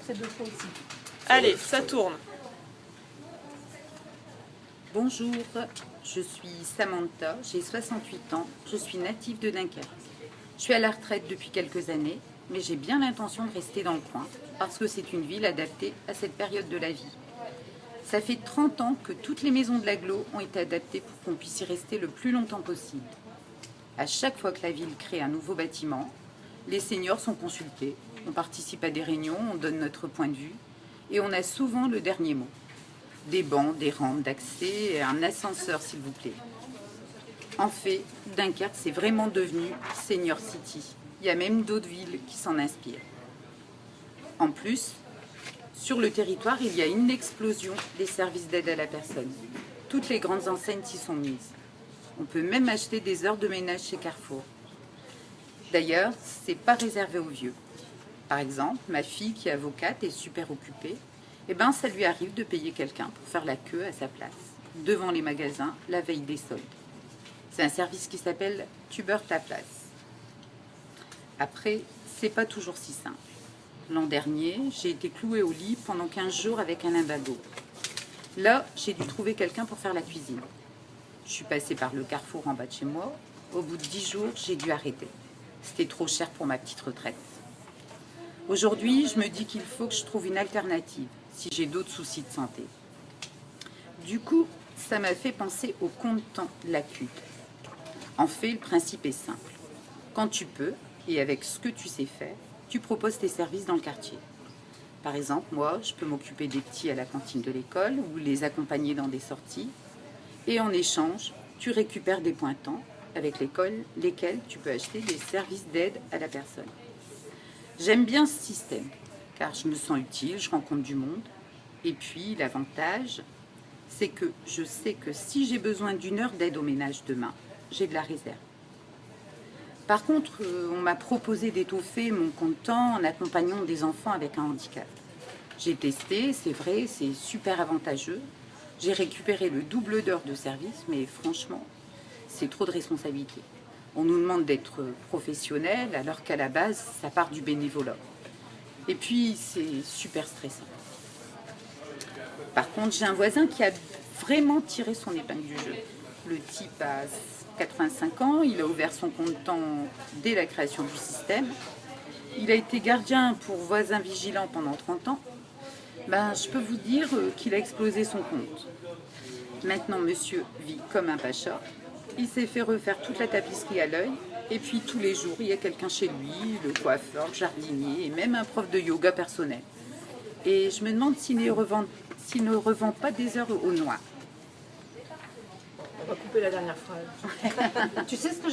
c'est deux fois aussi. Allez, ça tourne. Bonjour, je suis Samantha, j'ai 68 ans, je suis native de Dunkerque. Je suis à la retraite depuis quelques années, mais j'ai bien l'intention de rester dans le coin, parce que c'est une ville adaptée à cette période de la vie. Ça fait 30 ans que toutes les maisons de l'agglo ont été adaptées pour qu'on puisse y rester le plus longtemps possible. À chaque fois que la ville crée un nouveau bâtiment, les seniors sont consultés, on participe à des réunions, on donne notre point de vue, et on a souvent le dernier mot. Des bancs, des rampes d'accès et un ascenseur s'il vous plaît. En fait, Dunkerque c'est vraiment devenu Senior City. Il y a même d'autres villes qui s'en inspirent. En plus, sur le territoire, il y a une explosion des services d'aide à la personne. Toutes les grandes enseignes s'y sont mises. On peut même acheter des heures de ménage chez Carrefour. D'ailleurs, c'est pas réservé aux vieux. Par exemple, ma fille qui est avocate est super occupée. Eh ben, ça lui arrive de payer quelqu'un pour faire la queue à sa place, devant les magasins, la veille des soldes. C'est un service qui s'appelle « Tu beurres ta place ». Après, c'est pas toujours si simple. L'an dernier, j'ai été clouée au lit pendant 15 jours avec un lumbago. Là, j'ai dû trouver quelqu'un pour faire la cuisine. Je suis passée par le Carrefour en bas de chez moi. Au bout de 10 jours, j'ai dû arrêter. C'était trop cher pour ma petite retraite. Aujourd'hui, je me dis qu'il faut que je trouve une alternative si j'ai d'autres soucis de santé. Du coup, ça m'a fait penser au compte-temps de la CUD. En fait, le principe est simple. Quand tu peux, et avec ce que tu sais faire, tu proposes tes services dans le quartier. Par exemple, moi, je peux m'occuper des petits à la cantine de l'école ou les accompagner dans des sorties. Et en échange, tu récupères des points-temps avec l'école, lesquels tu peux acheter des services d'aide à la personne. J'aime bien ce système, car je me sens utile, je rencontre du monde. Et puis, l'avantage, c'est que je sais que si j'ai besoin d'une heure d'aide au ménage demain, j'ai de la réserve. Par contre, on m'a proposé d'étoffer mon compte-temps en accompagnant des enfants avec un handicap. J'ai testé, c'est vrai, c'est super avantageux. J'ai récupéré le double d'heures de service, mais franchement, c'est trop de responsabilité. On nous demande d'être professionnel, alors qu'à la base, ça part du bénévolat. Et puis, c'est super stressant. Par contre, j'ai un voisin qui a vraiment tiré son épingle du jeu. Le type a 85 ans, il a ouvert son compte-temps dès la création du système. Il a été gardien pour voisin vigilant pendant 30 ans. Je peux vous dire qu'il a explosé son compte. Maintenant, monsieur vit comme un pacha. Il s'est fait refaire toute la tapisserie à l'œil. Et puis, tous les jours, il y a quelqu'un chez lui, le coiffeur, le jardinier et même un prof de yoga personnel. Et je me demande s'il ne revend pas des heures au noir. On va couper la dernière phrase. Tu sais ce que je